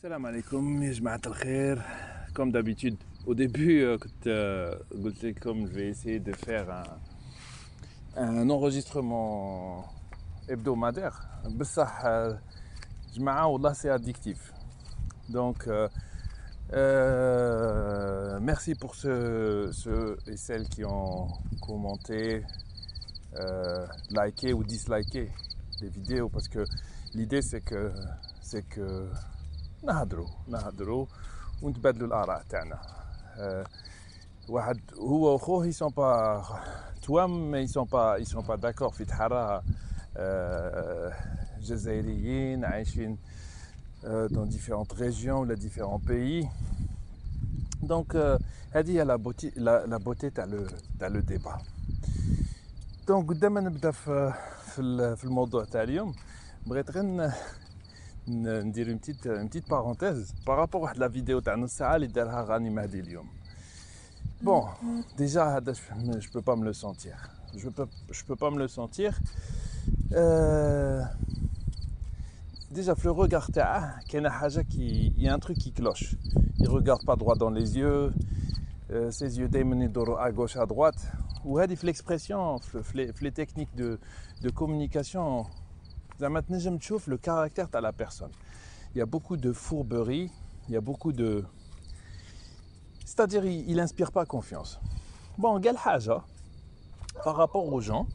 Salam alaikum, ya jma'at al-khair. Comme d'habitude, au début, comme je vais essayer de faire un enregistrement hebdomadaire. Bessah, jma'a, wallah, c'est addictif. Donc, merci pour ceux et celles qui ont commenté, liké ou disliké les vidéos, parce que l'idée c'est que نهضروا ونتبادلوا الآراء تاعنا. واحد هو وخوه ils sont pas توام mais ils sont pas d'accord في تحرى جزائريين عايشين dans différentes régions ou les différents pays. Donc هذه هي la beauté تاع le débat. Donc قدام ما نبدا في الموضوع تاع اليوم بغيت غير ندير une petite parenthèse par rapport à la vidéo تاع نص ساعه اللي دارها غاني مهدي اليوم. Bon, déjà je peux pas me le sentir. Je peux pas me le sentir. Déjà في le regard تاعه كاينه حاجه il y a un truc qui cloche. Il regarde pas droit dans les yeux. Ses yeux دايما يدوروا à gauche à droite. وهذه في l'expression في les techniques de communication زعما تنجم تشوف le caractère تاع la personne. Il y a beaucoup de fourberie, il y a beaucoup de... C'est-à-dire il inspire pas confiance. Bon, قال حاجة par rapport aux gens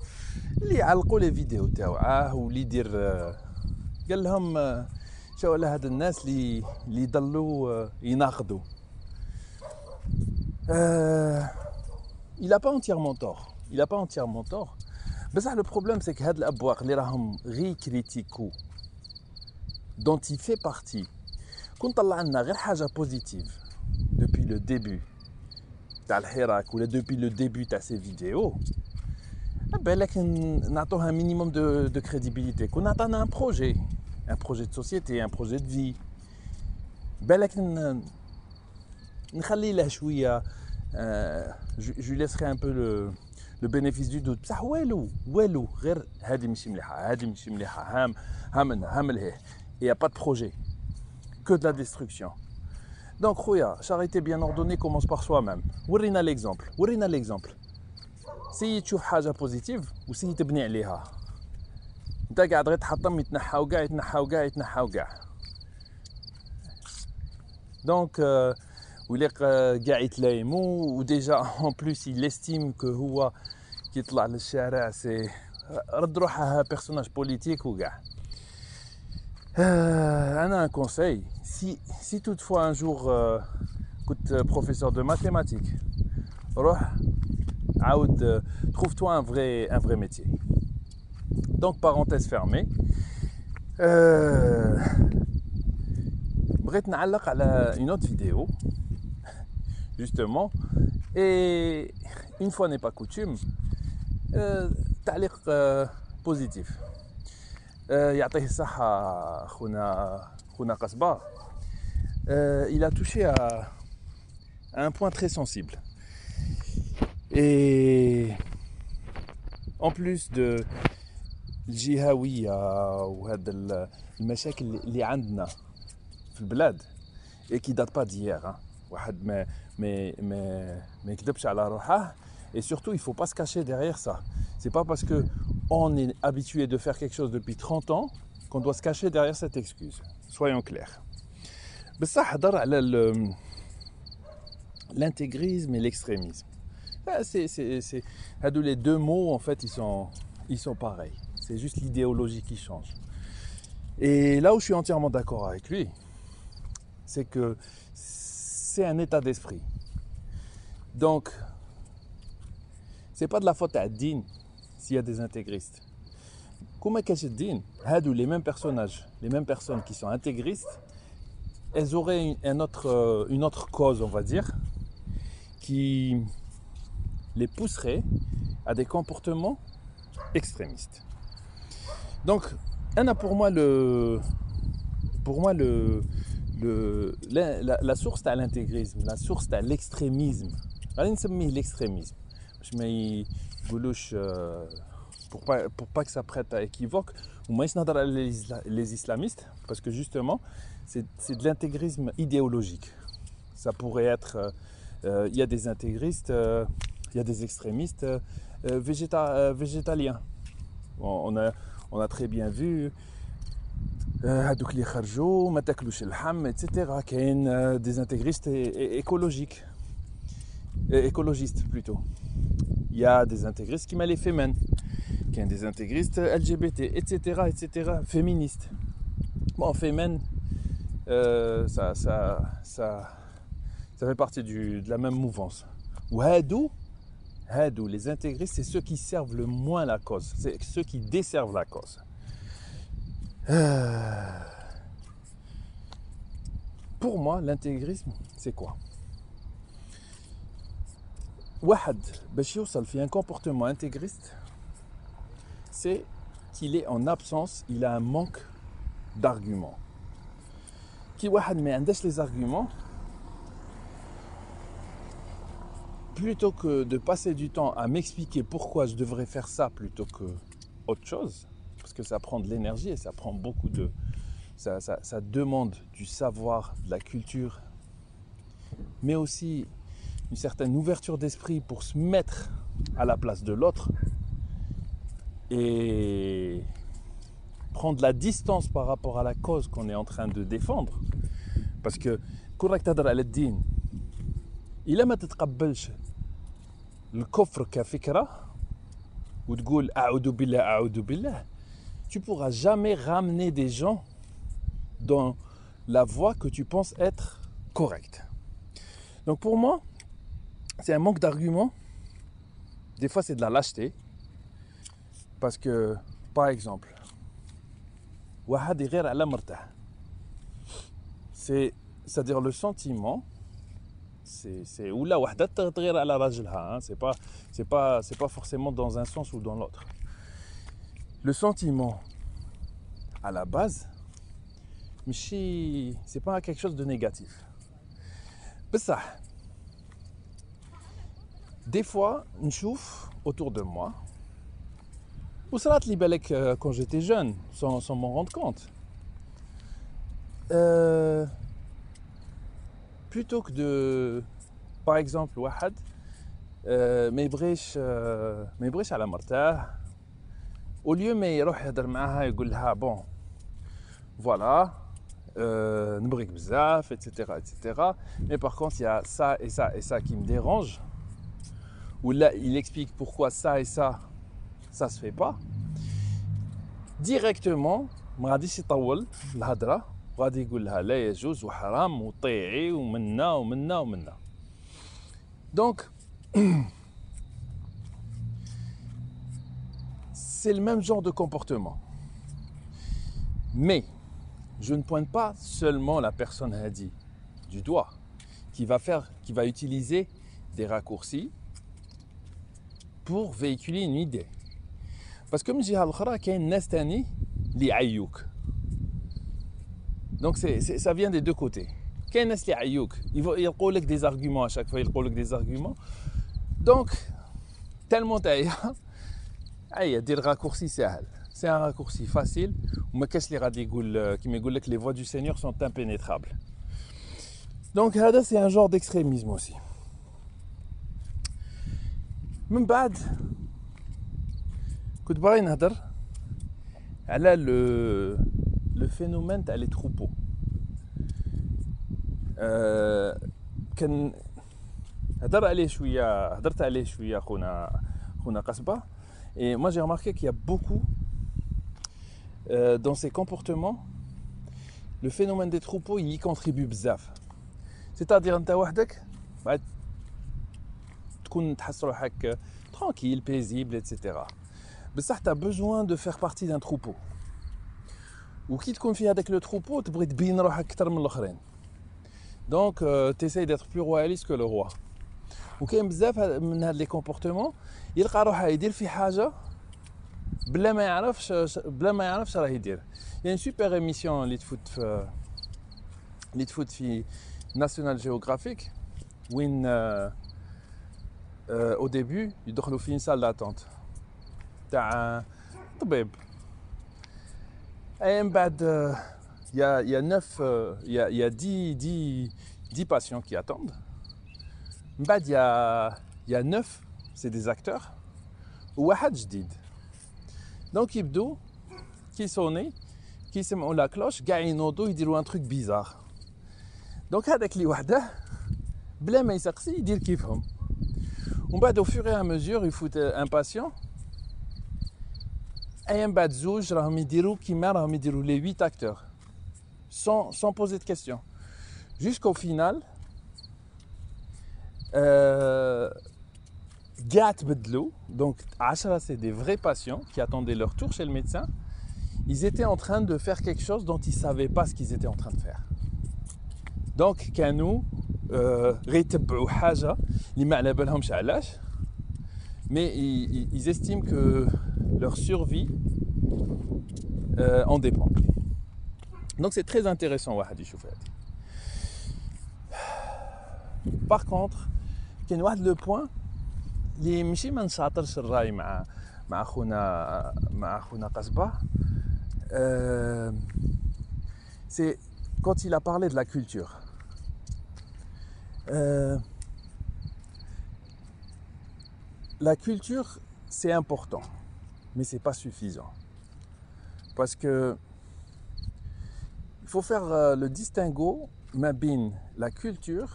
اللي يعلقوا les vidéos تاعه واللي يدير قال لهم شو على هاد الناس اللي يضلوا يناقضوا. Il a pas entièrement tort. Il a pas entièrement tort. Mais ça, le problème, c'est que هاد الأبواق اللي راهم غير كريتيكو dont il fait partie كون طلع لنا غير حاجة positive depuis le début تاع الحراك ولا depuis le début تاع ces vidéos, بالك نعطوها un minimum de crédibilité. كون عطانا un projet de société, un projet de vie, بالك نخلي له شوية, je lui laisserai un peu le bénéfice du doute. بصح والو غير هذه ماشي مليحه, هذه ماشي مليحه, هام لهيه. Il n'y a pas de projet, que de la destruction. Donc خويا, charité bien ordonnée commence par soi-même. ورينا l'exemple. سي تشوف حاجه بوزيتيف وسي تبني عليها. انت قاعد غير تحطم يتنحاو كاع. دونك ويليق كاع يتلايموا وديجا en plus il estime que هو كي يطلع للشارع سي رد روحها بيرسوناج بوليتيك وكاع. انا un conseil, si toutefois un jour كنت professeur de mathématiques, روح عاود trouve-toi un vrai métier. Donc parenthèse fermée. بغيت نعلق على une autre vidéo justement, et une fois n'est pas coutume, تعليق positif. يعطيه الصحة خونا قصبة. Il a touché à un point très sensible. Et en plus de الجهوية وهذا المشاكل اللي عندنا في البلاد et qui date pas d'hier, hein. واحد ما يكذبش على روحه. Et surtout, il ne faut pas se cacher derrière ça. C'est pas parce qu'on est habitué de faire quelque chose depuis 30 ans qu'on doit se cacher derrière cette excuse. Soyons clairs. بصح هضر على l'intégrisme et l'extrémisme. Les deux mots, en fait, ils sont pareils. C'est juste l'idéologie qui change. Et là où je suis entièrement d'accord avec lui, c'est que c'est un état d'esprit. Donc, c'est pas de la faute à Din s'il y a des intégristes. Comment cache Din, les mêmes personnages, les mêmes personnes qui sont intégristes, elles auraient une autre cause, on va dire, qui les pousserait à des comportements extrémistes. Donc, pour moi, la source à l'intégrisme, la source à l'extrémisme. غادي نسميه l'extrémisme باش ما يقولوش pour pas que ça prête à équivoque, ou moins les islamistes, parce que justement, c'est de l'intégrisme idéologique. Ça pourrait être, il y a des intégristes, il y a des extrémistes végétaliens. Bon, on a très bien vu هادوك اللي خرجوا ما تاكلوش اللحم etc. كاين des intégristes écologiques écologistes plutôt. Il y a des intégristes qui mêlent les féminin, qui ont des intégristes LGBT, etc., etc., féministes. Bon, féminin, ça fait partie de la même mouvance. Ou hadou, les intégristes, c'est ceux qui servent le moins la cause, c'est ceux qui desservent la cause. Pour moi, l'intégrisme, c'est quoi? واحد باش يوصل في un comportement intégriste, c'est qu'il est en absence, il a un manque d'arguments. Qui واحد ما عندهش les arguments, plutôt que de passer du temps à m'expliquer pourquoi je devrais faire ça plutôt que autre chose, parce que ça prend de l'énergie et ça prend beaucoup de... Ça demande du savoir, de la culture, mais aussi une certaine ouverture d'esprit pour se mettre à la place de l'autre et prendre la distance par rapport à la cause qu'on est en train de défendre. Parce que كون راك تهضر على الدين إلا ما تتقبلش الكفر كفكرة وتقول أعوذ بالله أعوذ بالله, tu pourras jamais ramener des gens dans la voie que tu penses être correcte. Donc pour moi, c'est un manque d'arguments. Des fois, c'est de la lâcheté. Parce que, par exemple, واحد يغير على مرته. C'est-à-dire le sentiment, c'est ou là وحده تغير على راجلها, c'est pas forcément dans un sens ou dans l'autre. Le sentiment, à la base, c'est pas quelque chose de négatif. بصح des fois, نشوف autour de moi, وصرات لي بالك quand j'étais jeune, sans m'en rendre compte. Plutôt que de, par exemple, واحد ما يبغيش على مرته, au lieu ما يروح يهضر معاها يقول لها bon, voilà, نبغيك بزاف, etc., etc. Mais par contre, il y a ça et ça et ça qui me dérange. Où là, il explique pourquoi ça et ça se fait pas. Directement, ما غاديش يطول الهضره, غادي يقول لها لا يجوز وحرام وطيعي ومنا ومنا ومنا. Donc, c'est le même genre de comportement. Mais, je ne pointe pas seulement la personne hadi du doigt, qui va utiliser des raccourcis pour véhiculer une idée. Parce que من الجهة الأخرى كاين ناس تاني اللي يعيوك. Donc ça vient des deux côtés. كاين ناس اللي يعيوك, يلقوا لك des arguments à chaque fois, يلقوا لك des arguments. Donc tellement تعيا دير raccourci سهل. C'est un raccourci facile. وما كاش اللي غادي يقول كيما يقول لك les voies du Seigneur sont impénétrables. Donc هذا c'est un genre d'extrémisme aussi. من بعد كنت باغي نهضر على le phénomène تاع les troupeaux. كان هضرت عليه شويه خونا قصبه. Et moi j'ai remarqué qu'il y a beaucoup dans ces comportements, le phénomène des troupeaux il y contribue بزاف. C'est-à-dire انت وحدك تكون تحس روحك tranquille, paisible, etc. بصح tu as besoin de faire partie d'un troupeau. وكي تكون في هذاك le troupeau تبغي تبين روحك اكثر من الاخرين. Donc tu essaies d'être plus royaliste que le roi. وكاين بزاف من هاد لي كومبورتمون يلقى روحه يدير في حاجه بلا ما يعرفش راه يدير. يعني سوبر ايميسيون اللي تفوت في ناسيونال جيوغرافيك وين au début يدخلوا في une salle d'attente تاع طبيب. Et il y a 9, il y a 10 patients qui attendent. Il y a 9, c'est des acteurs. وواحد جديد. Donc يبدو كي سوني كي يسمعوا لا كلوش كاع ينوضوا يديروا ان تروك بيزار. دونك هذاك اللي وحده بلا ما يسقسي يدير كيفهم. ومن بعد au fur et à mesure يفوت ان باسيون. Et من بعد زوج راهم يديروا كيما راهم يديروا les 8 acteurs sans poser de questions. Jusqu'au final كاع تبدلوا. Donc 10 c'est des vrais patients qui attendaient leur tour chez le médecin. Ils étaient en train de faire quelque chose dont ils ne savaient pas ce qu'ils étaient en train de faire. Donc كانوا غيتبعوا حاجة اللي ما على بالهمش علاش. Mais ils estiment que leur survie en dépend. Donc c'est très intéressant واحد يشوف هذه. Par contre كاين واحد لو بوين اللي ماشي ما نشاطرش الراي مع خونا قصبة. C'est quand il a parlé de la culture. La culture, c'est important, mais c'est pas suffisant. Parce que il faut faire le distinguo mabin la culture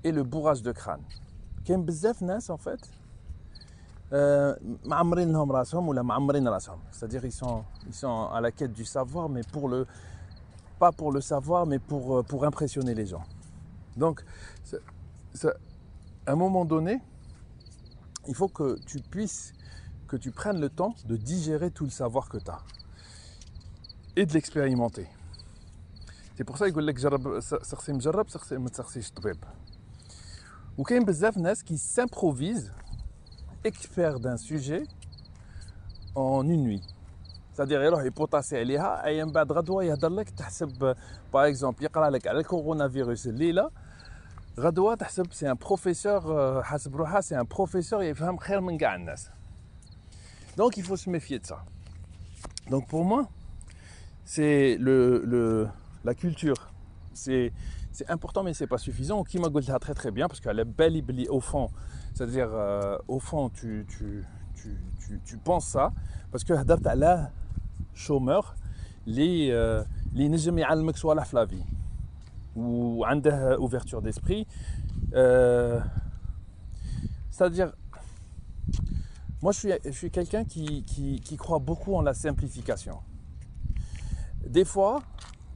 et le bourrage de crâne. كاين بزاف ناس en fait معمرين لهم راسهم ولا معمرين راسهم. C'est-à-dire ils sont à la quête du savoir, mais pas pour le savoir, mais pour impressionner les gens. Donc à un moment donné, il faut que tu prennes le temps de digérer tout le savoir que tu as et de l'expérimenter. C'est pour ça qu'il يقول لك جرب سقسي مجرب سقسي ما تسقسيش طبيب. وكاين بزاف ناس qui s'improvisent expert d'un sujet en une nuit. C'est-à-dire يروح يبوطاسي عليها اي من بعد غدوه يهضر لك تحسب باغ اكزومبل يقرا لك على الكورونا فيروس الليله غدوه تحسب سي ان بروفيسور حاسب روحها سي ان بروفيسور يفهم خير من كاع الناس. Donc il faut se méfier de ça. Donc pour moi c'est la culture c'est important mais c'est pas suffisant. Qui m'a dit très très bien parce qu'elle est belle au fond, c'est-à-dire au fond tu penses ça parce que هدرت على chômeur اللي نجم يعلمك صوالح في la vie وعنده ouverture d'esprit. C'est-à-dire moi je suis quelqu'un qui croit beaucoup en la simplification. Des fois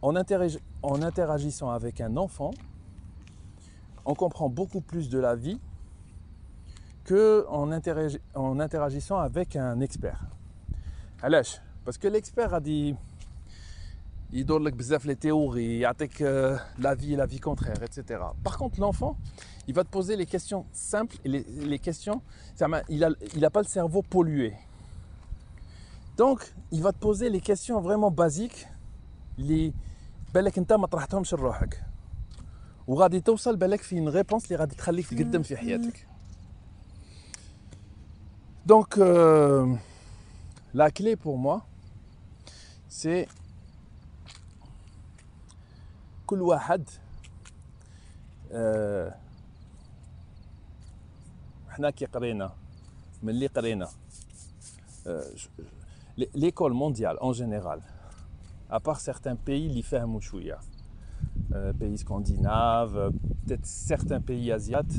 en interagissant avec un enfant, on comprend beaucoup plus de la vie qu'en interagissant avec un expert. علاش؟ Parce que l'expert a dit يدور لك بزاف les théories, يعطيك la vie contraire, etc. Par contre, l'enfant, il va te poser les questions simples et les questions, il a pas le cerveau pollué. Donc, il va te poser les questions vraiment basiques اللي بالك انت ما طرحتهمش لروحك وغادي توصل بالك في une réponse اللي غادي تخليك تقدم في حياتك. Donc la clé pour moi c'est كل واحد حنا كي قرينا من اللي قرينا l'école mondiale en général à part certains pays اللي فهموا شويه pays scandinaves, peut-être certains pays asiates,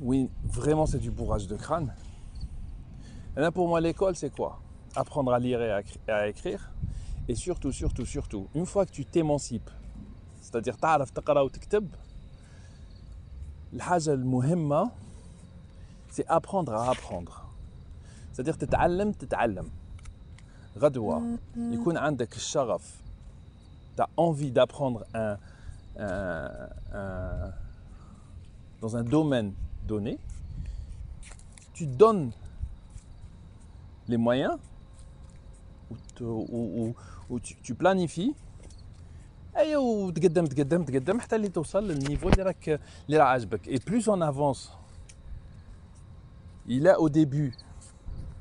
oui, vraiment c'est du bourrage de crâne. Et là pour moi l'école c'est quoi? Apprendre à lire et à écrire. Et surtout, une fois que tu t'émancipes, c'est-à-dire تعرف تقرا وتكتب, الحاجة المهمة c'est apprendre à apprendre. C'est-à-dire تتعلم. غدوة يكون عندك الشغف, tu as envie d'apprendre dans un domaine donné, tu donnes les moyens ou tu planifies وتقدم حتى اللي توصل للنيفو اللي راه عاجبك. Et plus on avance il a au début,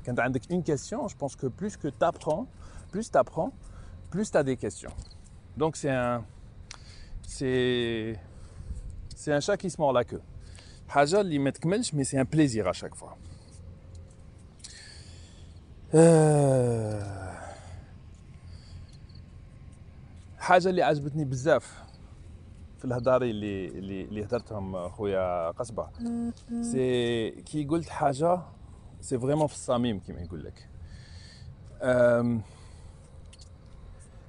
quand tu as une question, je pense que plus tu apprends, plus tu as des questions. Donc c'est un chat qui se mord la queue. حاجة اللي ما تكملش mais c'est un plaisir à chaque fois. حاجة اللي عجبتني بزاف في الهضاري اللي هدرتهم خويا قصبة سي كي قلت حاجة سي فريمون في الصميم كيما يقول لك.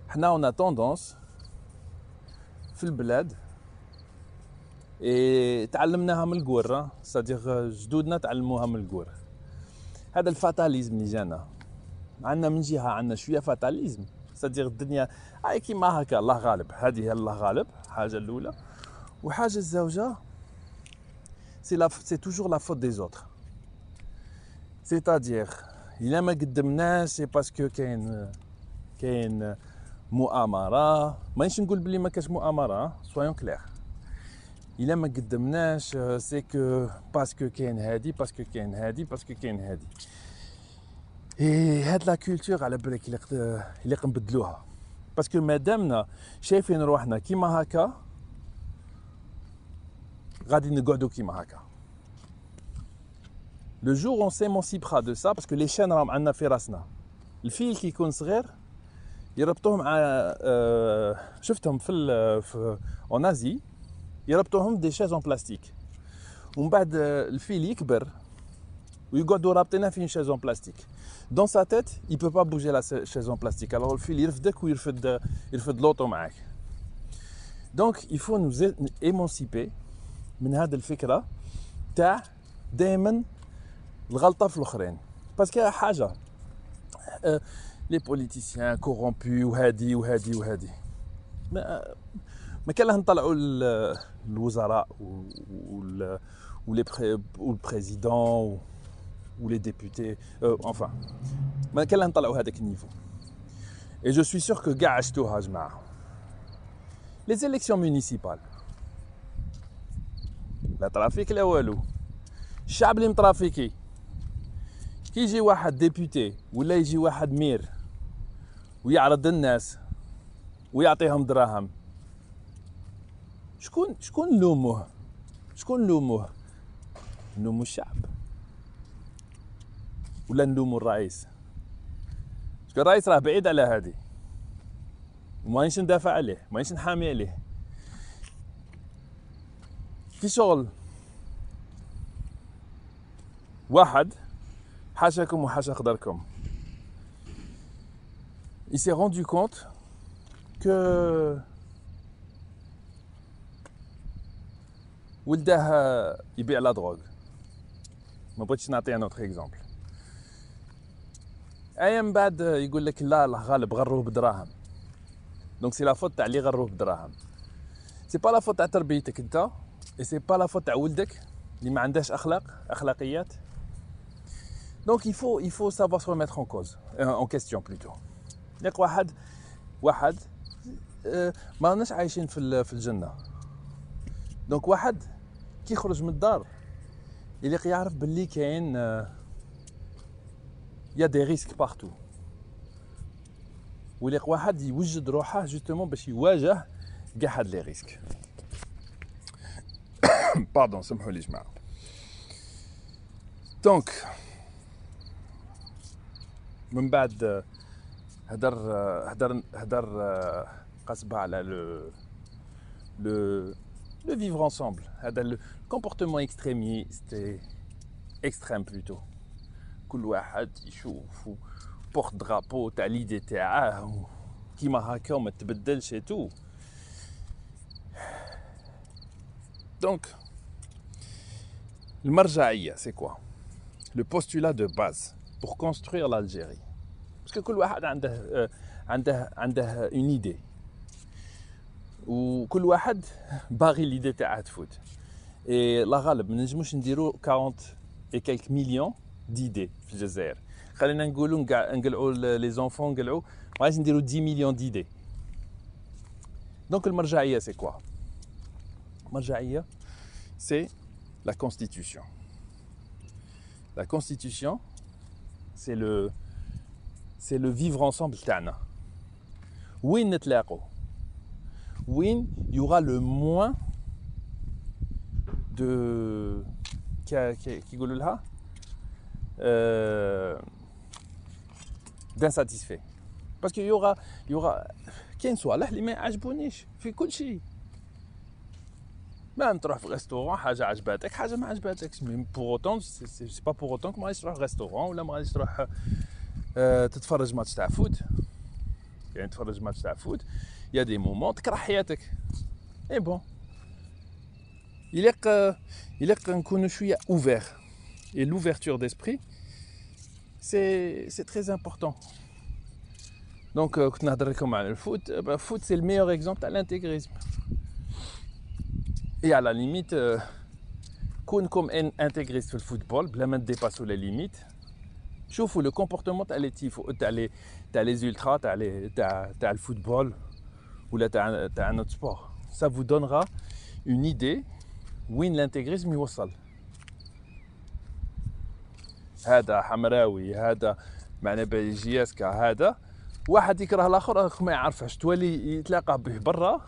حنا اون توندونس في البلاد تعلمناها من القوره، صديق جدودنا تعلموها من القوره. هذا الفاتاليزم اللي جانا عندنا من جهه، عندنا شويه فاتاليزم، صديق الدنيا هاي كيما هكا الله غالب. هذه هي الله غالب حاجه الاولى. وحاجه الزوجه سي توجور لا فوت دي زوتر، سيتادير الا ما قدمناش سي باسكو كاين مؤامره. مانيش نقول بلي ما كاش مؤامره، سويون كلير. الا ما قدمناش سي كو باسكو كاين هادي باسكو كاين هادي باسكو كاين هادي. هاد لا كولتور على بالك اللي نبدلوها، باسكو مادامنا شايفين روحنا كيما هكا غادي نقعدوا كيما هكا. لو جور اون سيمونسيبرا دو سا، باسكو لي شان راهم عندنا في راسنا. الفيل كي يكون صغير يربطوه مع شفتهم في اون ازي يربطوهم دي شاز اون بلاستيك، ومن بعد الفيل يكبر ويقعدوا رابطينه في شاز اون بلاستيك. دون سا تيت il peut pas bouger la chaise en plastique. alors الفيل يرفدك ويرفد لوطو معاك. دونك il faut nous émanciper من هذه الفكره تاع دائما الغلطه في الاخرين. باسكو حاجه لي بوليتيسيان كورومبي وهادي ما كان لها نطلعوا الوزراء والبريزيدون ولي ديبوتي enfin ما كان لها نطلعوا هذاك النيفو. et je suis sûr que كاع عشتوها جماعه. les élections municipales لا ترافيك لا والو، الشعب اللي مترافيكي كي يجي واحد ديبوتي ولا يجي واحد مير ويعرض الناس ويعطيهم دراهم، شكون نلوموه؟ نلومو الشعب ولا نلومو الرئيس؟ باسكو الرئيس راه بعيد على هادي ومانيش ندافع عليه، مانيش نحامي عليه. كي شغل واحد حاشاكم وحاشا قدركم il s'est rendu compte que ولده يبيع لا دروغ. ما بغيتش نعطي ان اوتر اكزامبل. ايام بعد يقول لك لا الله غالب غروه بدراهم. دونك سي لا فوت تاع اللي غروه بدراهم، سي با لا فوت تاع تربيتك انت، اي سي با لا فوت تاع ولدك اللي ما عندهاش اخلاقيات. دونك il faut savoir se remettre en cause en question plutôt. ياك واحد ما راناش عايشين في الجنه. دونك واحد كي يخرج من الدار يليق يعرف باللي كاين يا دي ريسك بارتو، ويليق واحد يوجد روحه جوستومون باش يواجه كاع هاد لي ريسك. باردون سمحوا لي جماعه. دونك من بعد هدر قصبة على le vivre ensemble. هذا le comportement extrémiste et extrême plutôt. كل واحد يشوف بورت درابو تاع ليدي تاعه كيما هكا وما تبدلش et tout. Donc المرجعية c'est quoi? Le postulat de base pour construire l'Algérie. Parce que كل واحد عنده une idée. وكل واحد باغي ليدي تاعها تفوت. et لا غالب ما نجموش نديرو 40 et quelques millions d'idées في الجزائر. خلينا نقولوا نقلعوا لي زونفون نقلعوا ما غاديش نديرو 10 مليون d'idées. Donc المرجعية c'est quoi? المرجعية c'est la constitution. La constitution, c'est le vivre ensemble تاعنا. وين نتلاقوا؟ وين il y aura le moins de كيقولوا لها d'insatisfaits. Parce qu'il y aura كاين صوالح اللي ما يعجبونيش في كل شيء. même تروح في ريستورون حاجه عجباتك حاجه ما عجباتكش مي pour autant c'est pas pour autant que ما غاديش تروح ريستورون ولا ما غاديش تروح تتفرج ماتش تاع فوت. يعني تتفرج ماتش تاع فوت يا دي مومون تكره حياتك اي بون يليق نكونوا شويه اوفير et l'ouverture d'esprit c'est très important. Donc كنت نهضر لكم على الفوت. الفوت c'est le meilleur exemple تاع l'intégrisme. Et à la limite, comme intégriste في الفوتبول بلا ما نديباسو لي ليميت. شوفوا le comportement تاع لي تيفو تاع les ultras تاع الفوتبول ولا تاع notre sport. Ça vous donnera une idée وين l'intégrisme يوصل. هذا حمراوي هذا معنا بلجياسكا هذا واحد يكره الاخر ما يعرفهش تولي يتلاقى به برا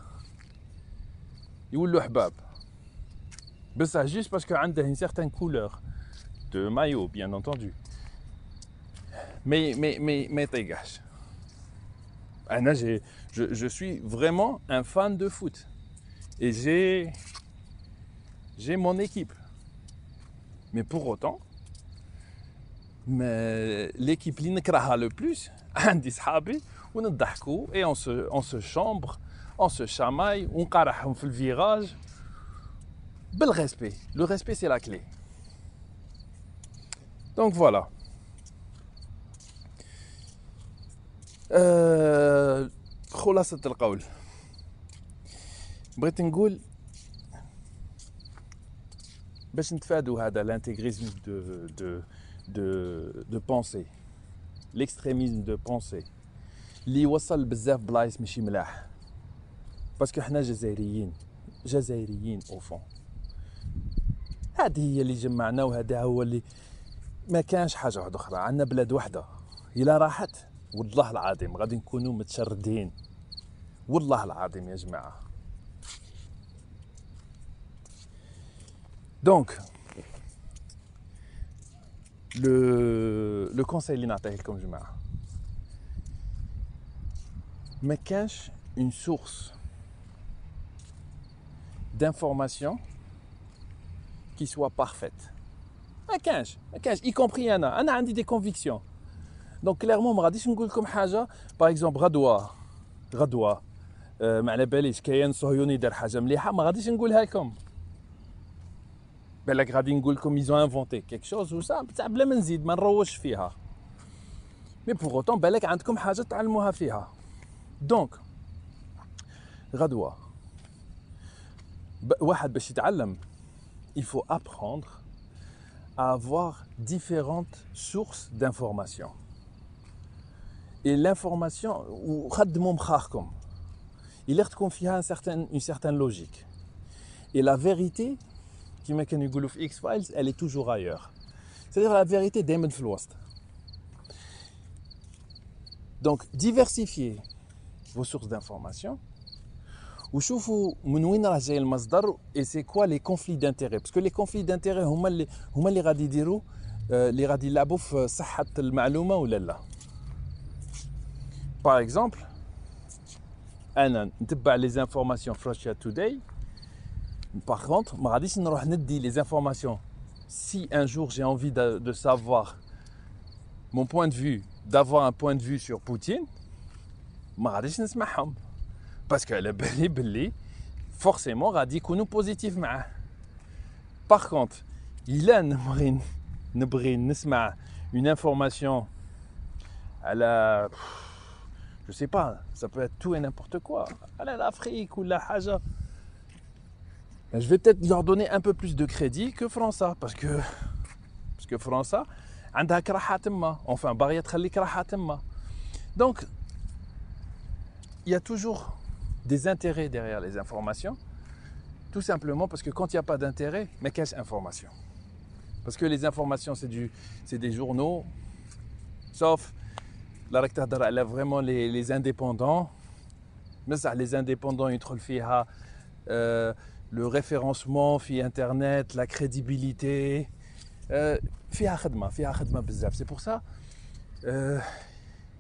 يولوا حباب بصح جيست باسكو عنده une certaine couleur de maillot bien entendu mais يطيقحش. انا je suis vraiment un fan de foot et j'ai mon équipe mais pour autant mais l'équipe اللي نكرهها le plus عندي صحابي ونضحكوا et on se chambre on se chamaille ونقارحهم في الفيراج بالرespect. Le respect c'est la clé. Donc voilà. خلاصة القول بغيت نقول باش نتفادوا هذا l'intégrisme de pensée, l'extrémisme de pensée اللي يوصل بزاف بلايص ماشي ملاح. باسكو حنا جزائريين au fond. هذه هي اللي جمعنا وهذا هو اللي ما كانش حاجه واحده اخرى. عندنا بلاد واحده الا راحت والله العظيم غادي نكونوا متشردين والله العظيم يا جماعه. دونك le conseil اللي نعطيه لكم جماعه ما كانش une source d'information qui soit parfaite. ما كانش y compris انا عندي des convictions. donc clairement ما غاديش نقول لكم حاجه par exemple غدوه ما على باليش كاين صهيوني دار حاجه مليحه ما غاديش نقولها لكم. بالك غادي نقول لكم ils ont inventé quelque chose و ça بتاع بلا ما نزيد ما نروش فيها. mais pour autant بالك عندكم حاجه تعلموها فيها. donc غدوه واحد باش يتعلم il faut apprendre à avoir différentes sources d'information. Et l'information وخدموا مخاخكم إلا تكون فيها une certaine logique. Et la vérité كما كانوا يقولوا في X Files elle est toujours ailleurs. C'est-à-dire la vérité دائما في الوسط. Donc diversifiez vos sources d'information. وشوفوا من وين راه جاي المصدر et c'est quoi les conflits d'intérêts parce que les conflits d'intérêts هما اللي غادي يديروا اللي غادي يلعبوا في صحة المعلومة ولا لا. par exemple أنا نتبع les informations في Russia Today. par contre ما غاديش نروح ندي les informations si un jour j'ai envie de savoir mon point de vue d'avoir un point de vue sur Poutine ما غاديش نسمعهم. باسكو على بالي بلي فورسيمون غادي يكونوا بوزيتيف معاه. باغ كونط الا نبغي نسمع اون انفورماسيون على جو سي با ça peut être tout et n'importe quoi على l'Afrique ولا حاجه je vais peut-être leur donner un peu plus de crédit que فرنسا parce que فرنسا عندها كراحه تما enfin باغيه تخلي كراحه تما. donc il y a toujours des intérêts derrière les informations, tout simplement parce que quand il n'y a pas d'intérêt, mais qu'est-ce information? Parce que les informations, c'est des journaux, sauf là, elle a vraiment les indépendants. Mais ça, les indépendants, ils trouvent le référencement, Internet, la crédibilité. فيها خدمة بزاف. C'est pour ça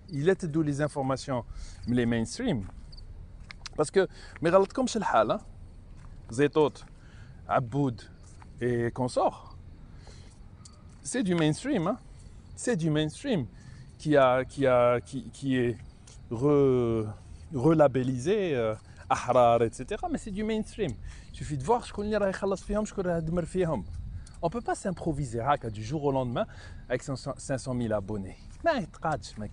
il est d'où les informations les mainstream. Parce que ما يغلطكمش الحال زيتوت عبود et consorts, c'est du mainstream, hein? C'est du mainstream qui est relabellisé, ahrar, etc. Mais c'est du mainstream. Il suffit de voir شكون اللي راه يخلص فيهم شكون راه دمر فيهم. On ne peut pas s'improviser du jour au lendemain avec 500 000 abonnés. ما يتقادش ما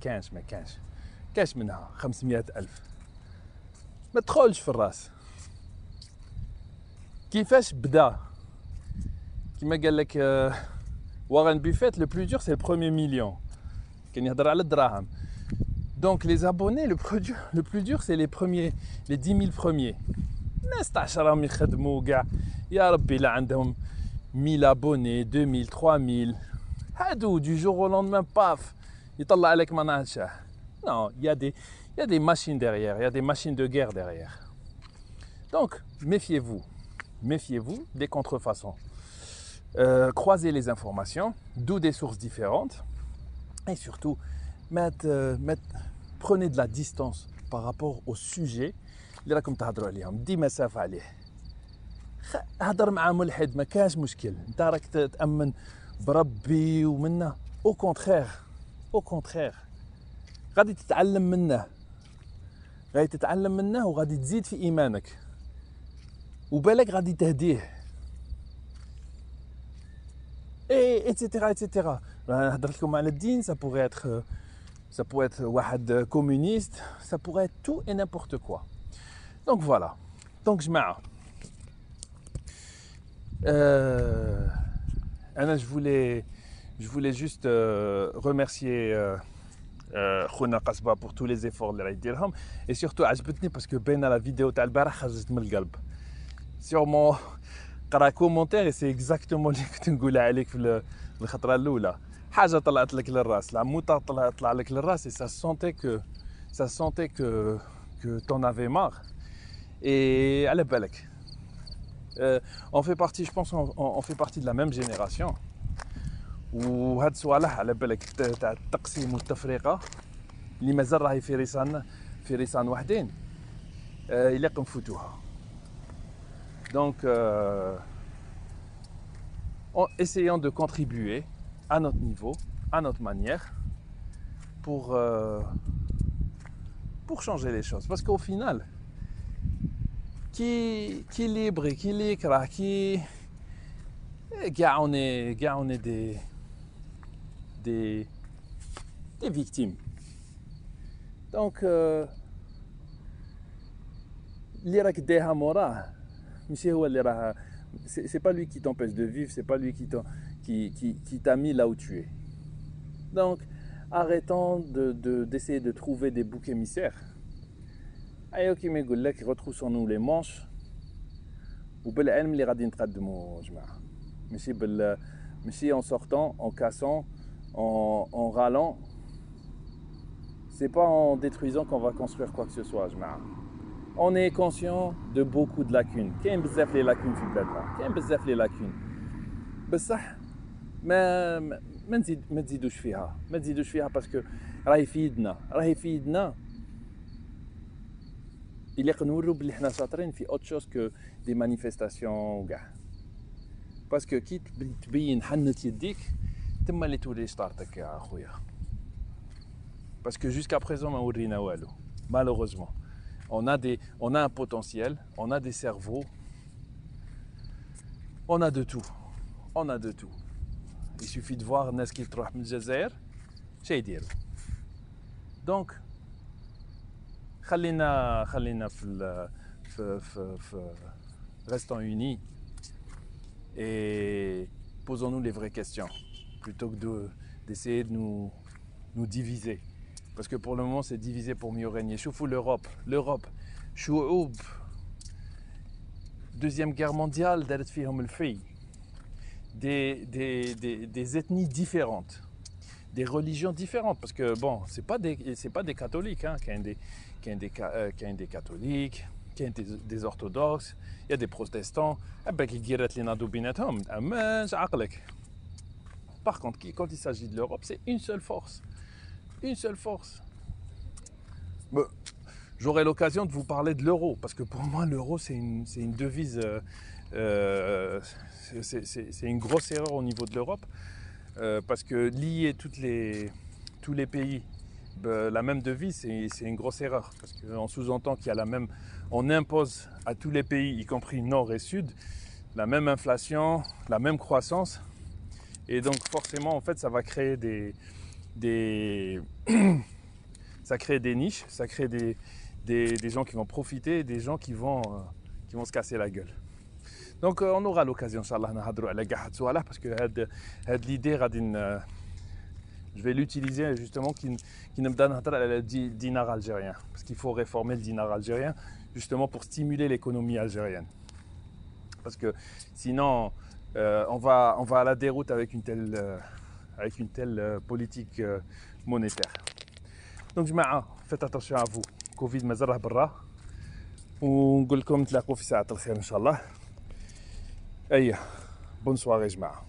كاش منها 500,000. ما تدخلش في الراس. كيفاش بدا كيما قال لك وارن بوفيت, le plus dur c'est le premier million. كان يهضر على الدراهم. Donc les abonnés, le plus dur c'est les 10 000 premiers. الناس تاع راهم يخدموا كاع يا ربي لا عندهم 1000 abonnés, 2000, 3000. هادو du jour au lendemain, paf, يطلع عليك ما نعرفش. Non, il y a des machines derrière, il y a des machines de guerre derrière. Donc, méfiez-vous des contrefaçons. Croisez les informations, d'où des sources différentes. Et surtout, prenez de la distance par rapport au sujet. اللي راكم تهضروا عليهم, دي مسافة عليه. هضر مع ملحد ما كاش مشكل, انت راك تأمن بربي ومنه. au contraire غادي تتعلم منه وغادي تزيد في إيمانك وبالك غادي تهديه etc. نهضر لكم على الدين, ça pourrait être واحد communiste, ça pourrait être tout et n'importe quoi. Donc voilà, donc جماعة je voulais juste remercier خونا قصبة pour tous les efforts اللي راه يديرهم, et surtout عجبتني parce que باينه la vidéo تاع البارح خرجت من القلب. sûrement قرا كومونتير, et c'est exactement اللي كنت نقولها عليك في الخطره الاولى. حاجه طلعت لك للراس, العموطه طلع لك للراس, et ça sentait que t'en avais marre. Et على بالك on fait partie, je pense, on fait partie de la même génération. وهاد الصوالح على بالك تاع التقسيم والتفرقه اللي مازال راهي في رسان وحدين, يليق نفوتوها. Donc essayons de contribuer à notre niveau, à notre manière, pour changer les choses. Parce qu'au final, qui libre, qui l'écra, qui on est des victimes. Donc اللي راك ديها موراه ماشي هو اللي راه, c'est pas lui qui t'empêche de vivre, c'est pas lui qui t'a mis là où tu es. Donc arrêtons d'essayer de trouver des boucs émissaires. ايوا كيما يقول لك retroussons-nous les manches وبالعلم اللي غادي نتقدموا جماعه, ماشي en sortant, en cassant, en râlant. C'est pas en détruisant qu'on va construire quoi que ce soit جماعه. On est conscient de beaucoup de lacunes. كاين بزاف لي لاكون في بلادنا, كاين بزاف لي لاكون, بصح ما تزيدوش فيها باسكو راهي في يدنا. يليق نورو بلي حنا شاطرين في autre chose que des manifestations وكاع. باسكو كي تبين حنت يديك تما اللي تولي شطارتك يا اخويا. باسكو jusqu'à présent ما ورينا والو malheureusement. On a un potentiel, on a des cerveaux, on a de tout. Il suffit de voir الناس كي تروح من الجزائر شي يديروا. Donc خلينا في restons unis et posons-nous les vraies questions plutôt que d'essayer de nous diviser. Parce que pour le moment, c'est divisé pour mieux régner. Choufou l'Europe, Chououb, Deuxième Guerre mondiale, دارت فيهم الفي. des ethnies différentes, des religions différentes. Parce que bon, c'est pas des catholiques, hein, qu'il y a des catholiques, qu'il y a des orthodoxes, il y a des protestants. Par contre, quand il s'agit de l'Europe, c'est une seule force. Une seule force. Bon, j'aurai l'occasion de vous parler de l'euro, parce que pour moi, l'euro, c'est une devise, c'est une grosse erreur au niveau de l'Europe, parce que lier tous les pays, la même devise, c'est une grosse erreur, parce qu'on sous-entend qu'il y a la même, on impose à tous les pays, y compris nord et sud, la même inflation, la même croissance, et donc forcément, en fait, ça va créer ça crée des niches, ça crée des gens qui vont profiter et des gens qui vont se casser la gueule. Donc on aura l'occasion, Inch'Allah, نهضروا على كاع هاد السؤال parce que هاد l'idée je vais l'utiliser justement qui نبدا نهضر على le dinar algérien, parce qu'il faut réformer le dinar algérien justement pour stimuler l'économie algérienne. Parce que sinon on va à la déroute avec une telle politique monétaire. Donc جماعة faites attention à vous. Covid مازال راه برا ونقول لكم نتلاقوا في ساعة الخير إن شاء الله. أيه bonne soirée جماعة.